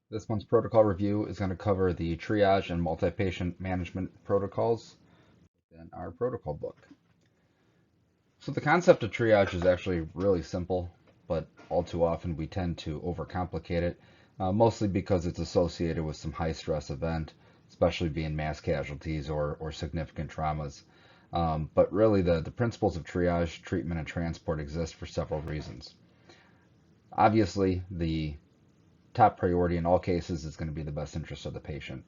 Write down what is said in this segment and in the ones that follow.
This month's protocol review is going to cover the triage and multi-patient management protocols in our protocol book. So the concept of triage is actually really simple, but all too often we tend to overcomplicate it, mostly because it's associated with some high stress event, especially being mass casualties or significant traumas. But really the principles of triage, treatment, and transport exist for several reasons. Obviously, the top priority in all cases is going to be the best interest of the patient.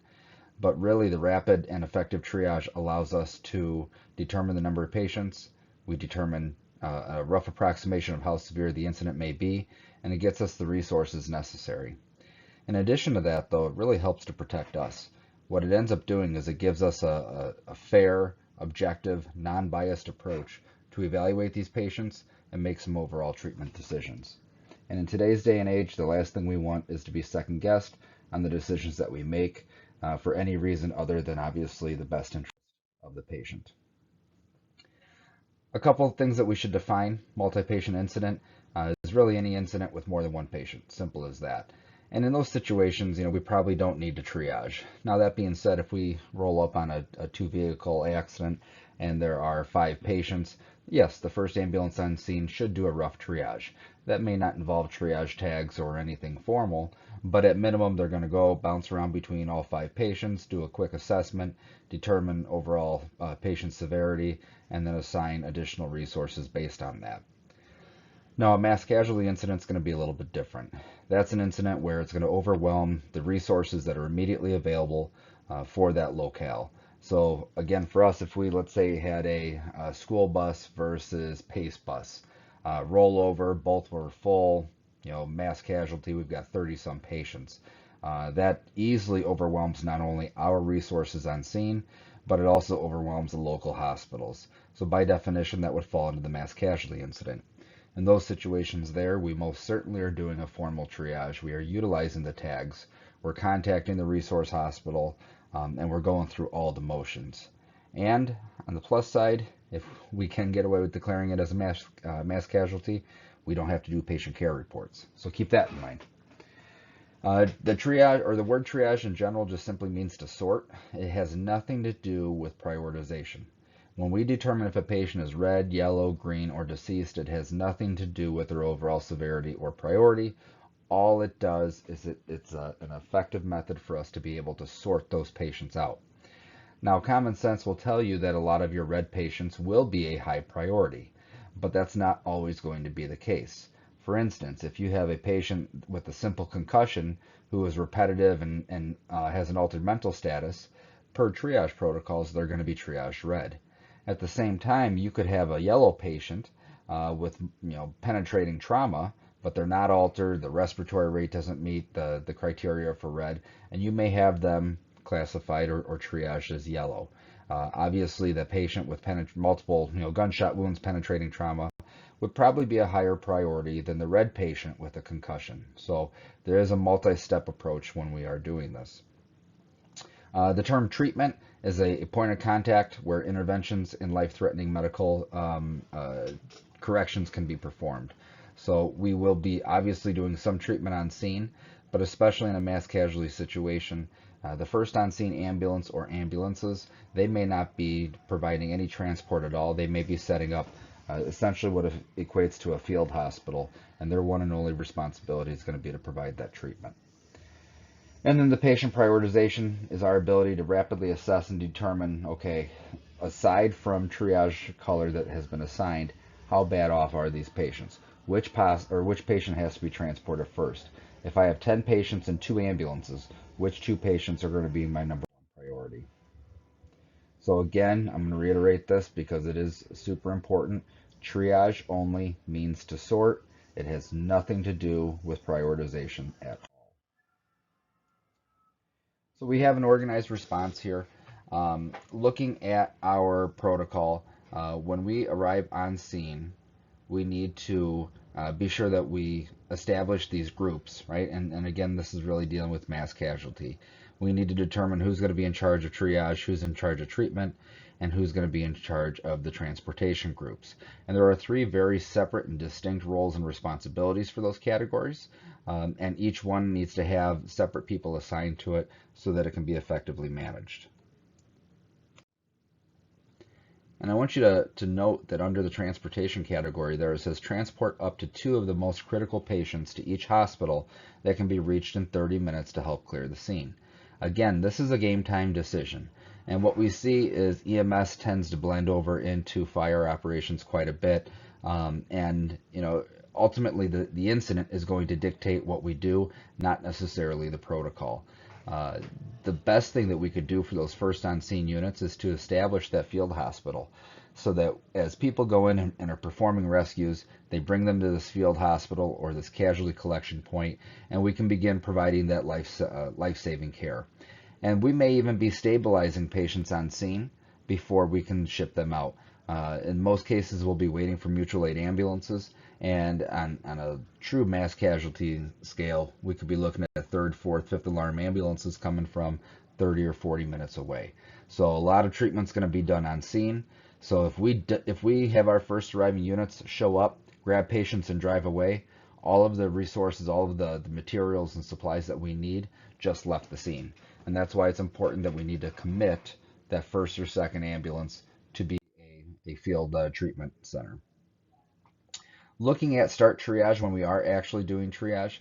But really, the rapid and effective triage allows us to determine the number of patients. We determine a rough approximation of how severe the incident may be, and it gets us the resources necessary. In addition to that, though, it really helps to protect us. What it ends up doing is it gives us a fair, objective, non-biased approach to evaluate these patients and make some overall treatment decisions. And in today's day and age, the last thing we want is to be second guessed on the decisions that we make for any reason other than obviously the best interest of the patient. A couple of things that we should define. Multi-patient incident is really any incident with more than one patient. Simple as that. And in those situations, we probably don't need to triage. Now, that being said, if we roll up on a two-vehicle accident and there are 5 patients, yes, the first ambulance on scene should do a rough triage. That may not involve triage tags or anything formal, but at minimum, they're going to go bounce around between all 5 patients, do a quick assessment, determine overall patient severity, and then assign additional resources based on that. Now, a mass casualty incident is going to be a little bit different. That's an incident where it's going to overwhelm the resources that are immediately available for that locale. So again, for us, if we, let's say, had a school bus versus PACE bus, rollover, both were full, mass casualty, we've got 30 some patients. That easily overwhelms not only our resources on scene, but it also overwhelms the local hospitals. So by definition, that would fall into the mass casualty incident. In those situations there, we most certainly are doing a formal triage. We are utilizing the tags. We're contacting the resource hospital, and we're going through all the motions. And on the plus side, if we can get away with declaring it as a mass casualty, we don't have to do patient care reports. So keep that in mind. The triage, or the word triage in general, just simply means to sort. It has nothing to do with prioritization. When we determine if a patient is red, yellow, green, or deceased, it has nothing to do with their overall severity or priority. All it does is it's an effective method for us to be able to sort those patients out. Now, common sense will tell you that a lot of your red patients will be a high priority, but that's not always going to be the case. For instance, if you have a patient with a simple concussion who is repetitive and has an altered mental status, per triage protocols, they're going to be triaged red. At the same time, you could have a yellow patient with penetrating trauma, but they're not altered, the respiratory rate doesn't meet the criteria for red, and you may have them classified or triaged as yellow. Obviously, the patient with multiple gunshot wounds, penetrating trauma, would probably be a higher priority than the red patient with a concussion. So there is a multi-step approach when we are doing this. The term treatment is a point of contact where interventions in life-threatening medical corrections can be performed. So we will be obviously doing some treatment on scene, but especially in a mass casualty situation, the first on-scene ambulance or ambulances, they may not be providing any transport at all. They may be setting up essentially what equates to a field hospital, and their one and only responsibility is going to be to provide that treatment. And then the patient prioritization is our ability to rapidly assess and determine, okay, aside from triage color that has been assigned, how bad off are these patients? Which patient has to be transported first? If I have 10 patients in 2 ambulances, which 2 patients are going to be my number 1 priority? So again, I'm going to reiterate this because it is super important. Triage only means to sort. It has nothing to do with prioritization at all. So we have an organized response here. Looking at our protocol, when we arrive on scene, we need to be sure that we establish these groups, right? And again, this is really dealing with mass casualty. We need to determine who's going to be in charge of triage, who's in charge of treatment, and who's going to be in charge of the transportation groups. And there are three very separate and distinct roles and responsibilities for those categories, and each one needs to have separate people assigned to it so that it can be effectively managed. And I want you to note that under the transportation category there it says transport up to 2 of the most critical patients to each hospital that can be reached in 30 minutes to help clear the scene. Again, this is a game time decision. And what we see is EMS tends to blend over into fire operations quite a bit. And ultimately the incident is going to dictate what we do, not necessarily the protocol. The best thing that we could do for those first on scene units is to establish that field hospital so that as people go in and are performing rescues, they bring them to this field hospital or this casualty collection point, and we can begin providing that life-saving care. And we may even be stabilizing patients on scene before we can ship them out. In most cases, we'll be waiting for mutual aid ambulances, and on a true mass casualty scale, we could be looking at third, fourth, fifth alarm ambulances coming from 30 or 40 minutes away. So a lot of treatment's going to be done on scene. So if we have our first arriving units show up, grab patients and drive away, all of the resources, all of the materials and supplies that we need just left the scene. And that's why it's important that we need to commit that first or second ambulance to be a field treatment center. Looking at start triage when we are actually doing triage,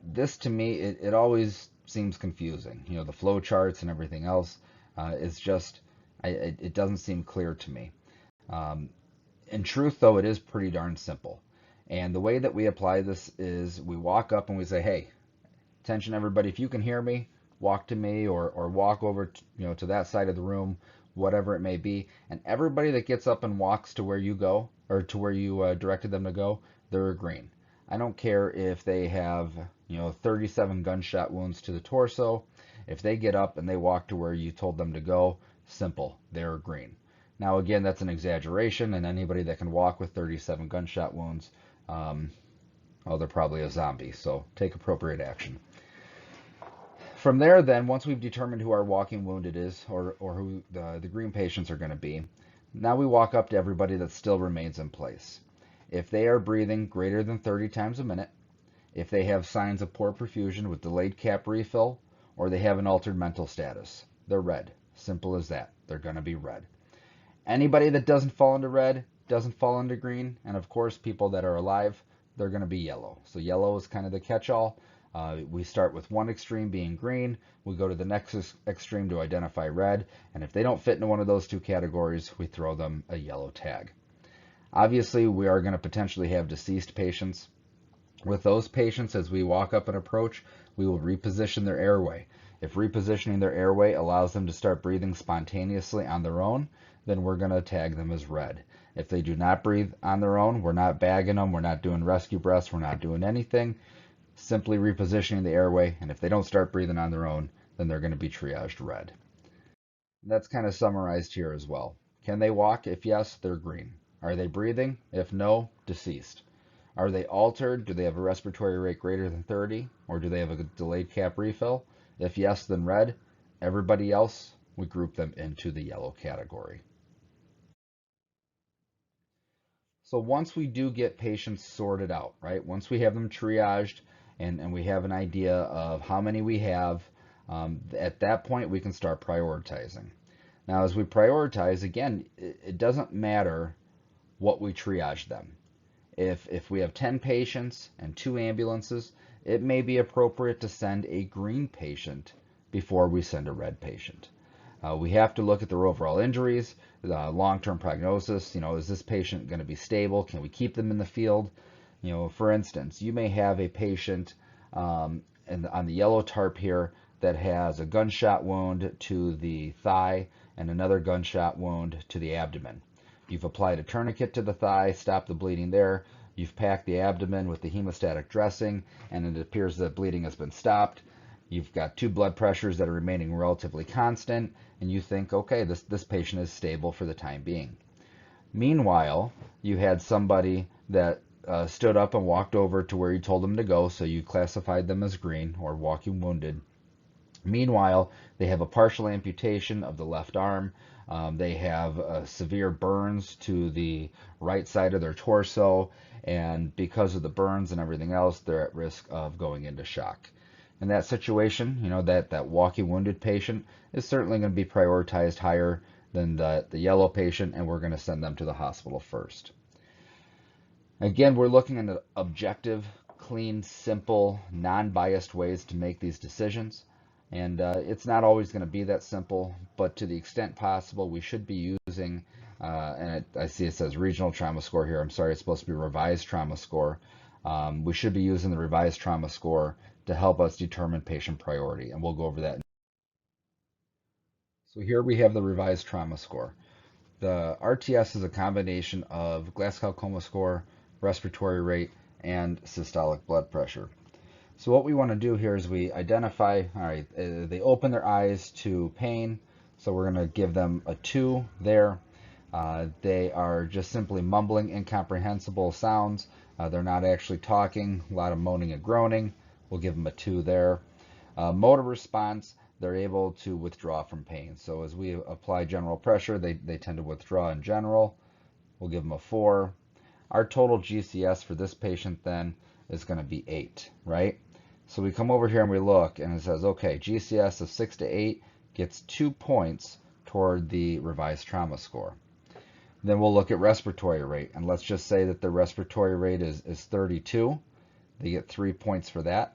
this to me, it always seems confusing. The flow charts and everything else is just, it doesn't seem clear to me. In truth, though, it is pretty darn simple. And the way that we apply this is we walk up and we say, hey, attention everybody, if you can hear me, walk to me or walk over to that side of the room, whatever it may be. And everybody that gets up and walks to where you go or to where you directed them to go, they're agreeing. I don't care if they have 37 gunshot wounds to the torso. If they get up and they walk to where you told them to go, simple, they're agreeing. Now again, that's an exaggeration, and anybody that can walk with 37 gunshot wounds, they're probably a zombie, so take appropriate action. From there then, once we've determined who our walking wounded is or who the green patients are going to be, now we walk up to everybody that still remains in place. If they are breathing greater than 30 times a minute, if they have signs of poor perfusion with delayed cap refill, or they have an altered mental status, they're red. Simple as that. They're going to be red. Anybody that doesn't fall into red doesn't fall into green, and of course people that are alive, they're going to be yellow. So yellow is kind of the catch-all. We start with one extreme being green, we go to the next extreme to identify red, and if they don't fit into one of those two categories, we throw them a yellow tag. Obviously, we are going to potentially have deceased patients. With those patients, as we walk up and approach, we will reposition their airway. If repositioning their airway allows them to start breathing spontaneously on their own, then we're going to tag them as red. If they do not breathe on their own, we're not bagging them, we're not doing rescue breaths, we're not doing anything. Simply repositioning the airway, and if they don't start breathing on their own, then they're going to be triaged red. That's kind of summarized here as well. Can they walk? If yes, they're green. Are they breathing? If no, deceased. Are they altered? Do they have a respiratory rate greater than 30? Or do they have a delayed cap refill? If yes, then red. Everybody else, we group them into the yellow category. So once we do get patients sorted out, right? Once we have them triaged and we have an idea of how many we have, at that point we can start prioritizing. Now as we prioritize, again, it doesn't matter what we triage them. If we have 10 patients and 2 ambulances, it may be appropriate to send a green patient before we send a red patient. We have to look at their overall injuries, the long-term prognosis. Is this patient going to be stable? Can we keep them in the field? For instance, you may have a patient on the yellow tarp here that has a gunshot wound to the thigh and another gunshot wound to the abdomen. You've applied a tourniquet to the thigh, stopped the bleeding there. You've packed the abdomen with the hemostatic dressing, and it appears that bleeding has been stopped. You've got 2 blood pressures that are remaining relatively constant, and you think, okay, this patient is stable for the time being. Meanwhile, you had somebody that stood up and walked over to where you told them to go, so you classified them as green or walking wounded. Meanwhile, they have a partial amputation of the left arm. They have severe burns to the right side of their torso, and because of the burns and everything else, they're at risk of going into shock. In that situation, that walking wounded patient is certainly going to be prioritized higher than the yellow patient, and we're going to send them to the hospital first. Again, we're looking at objective, clean, simple, non-biased ways to make these decisions. And it's not always going to be that simple, but to the extent possible, we should be using, I see it says regional trauma score here. I'm sorry, it's supposed to be revised trauma score. We should be using the revised trauma score to help us determine patient priority, and we'll go over that. So here we have the revised trauma score. The RTS is a combination of Glasgow Coma score, respiratory rate, and systolic blood pressure. So what we want to do here is we identify, all right, they open their eyes to pain, so we're going to give them a 2 there. They are just simply mumbling incomprehensible sounds. They're not actually talking, a lot of moaning and groaning. We'll give them a 2 there. Motor response, they're able to withdraw from pain. So as we apply general pressure, they tend to withdraw in general. We'll give them a 4. Our total GCS for this patient then is going to be 8, right? So we come over here and we look, and it says, okay, GCS of 6 to 8 gets 2 points toward the revised trauma score. Then we'll look at respiratory rate, and let's just say that the respiratory rate is 32. They get 3 points for that.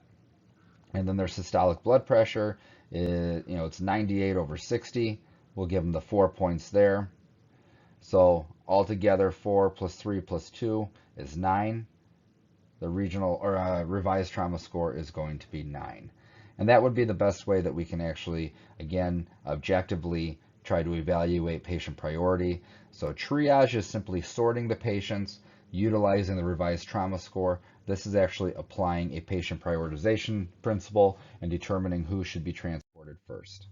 And then their systolic blood pressure is, it's 98 over 60. We'll give them the 4 points there. So altogether, 4 plus 3 plus 2 is 9. The regional or revised trauma score is going to be 9. And that would be the best way that we can actually, again, objectively try to evaluate patient priority. So triage is simply sorting the patients, utilizing the revised trauma score. This is actually applying a patient prioritization principle and determining who should be transported first.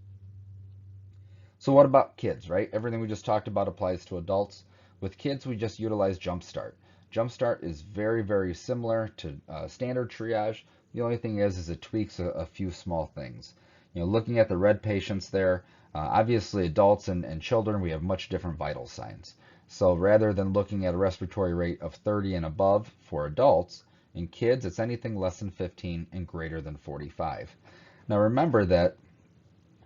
So what about kids, right? Everything we just talked about applies to adults. With kids, we just utilize Jumpstart. Jumpstart is very, very similar to standard triage. The only thing is it tweaks a few small things. Looking at the red patients there, obviously adults and children, we have much different vital signs. So rather than looking at a respiratory rate of 30 and above for adults, in kids, it's anything less than 15 and greater than 45. Now remember that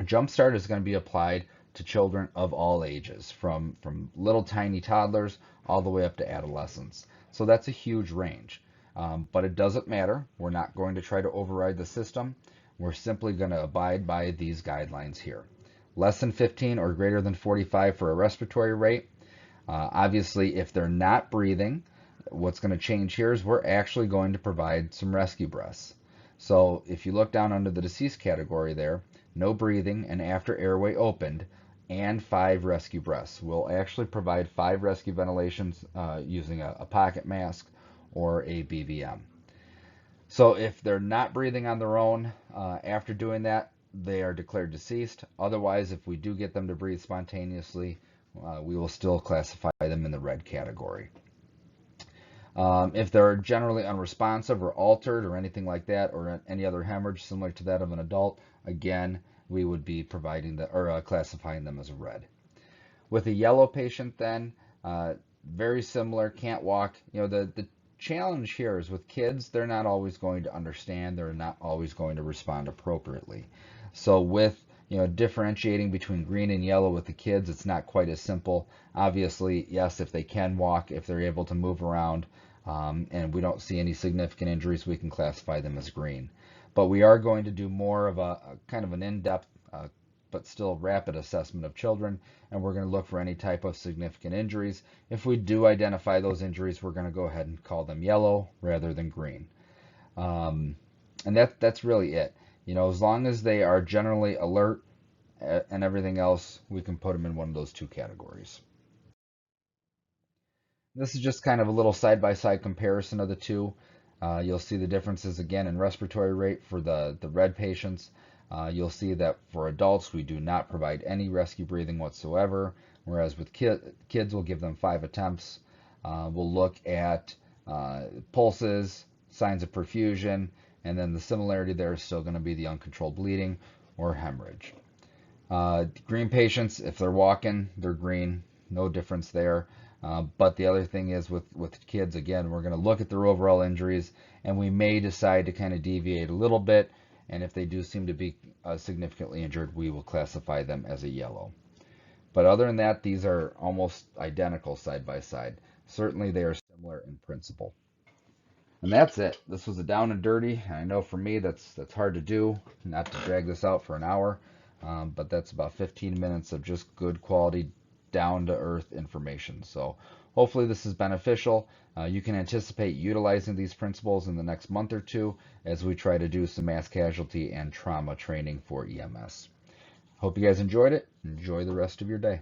Jumpstart is going to be applied to children of all ages, from little tiny toddlers all the way up to adolescents. So that's a huge range. But it doesn't matter. We're not going to try to override the system. We're simply going to abide by these guidelines here. Less than 15 or greater than 45 for a respiratory rate. Obviously, if they're not breathing, what's going to change here is we're actually going to provide some rescue breaths. So if you look down under the deceased category there, no breathing and after airway opened, and 5 rescue breaths. We'll actually provide 5 rescue ventilations using a pocket mask or a BVM. So if they're not breathing on their own after doing that, they are declared deceased. Otherwise, if we do get them to breathe spontaneously, we will still classify them in the red category. If they're generally unresponsive or altered or anything like that, or any other hemorrhage similar to that of an adult, again, we would be providing classifying them as a red. With a yellow patient then, very similar, can't walk. The challenge here is with kids, they're not always going to understand, they're not always going to respond appropriately. So with differentiating between green and yellow with the kids, it's not quite as simple. Obviously, yes, if they can walk, if they're able to move around, and we don't see any significant injuries, we can classify them as green. But we are going to do more of a kind of an in-depth but still rapid assessment of children, and we're going to look for any type of significant injuries. If we do identify those injuries, we're going to go ahead and call them yellow rather than green. And that's really it. As long as they are generally alert and everything else, we can put them in one of those 2 categories. This is just kind of a little side-by-side comparison of the 2. You'll see the differences again in respiratory rate for the red patients. You'll see that for adults, we do not provide any rescue breathing whatsoever, whereas with kids, we'll give them 5 attempts. We'll look at pulses, signs of perfusion, and then the similarity there is still going to be the uncontrolled bleeding or hemorrhage. Green patients, if they're walking, they're green. No difference there. But the other thing is with kids, again, we're going to look at their overall injuries, and we may decide to kind of deviate a little bit. And if they do seem to be significantly injured, we will classify them as a yellow. But other than that, these are almost identical side by side. Certainly they are similar in principle. And that's it. This was a down and dirty. I know for me that's hard to do, not to drag this out for an hour, but that's about 15 minutes of just good quality, down to earth information. So hopefully this is beneficial. You can anticipate utilizing these principles in the next month or two as we try to do some mass casualty and trauma training for EMS. Hope you guys enjoyed it. Enjoy the rest of your day.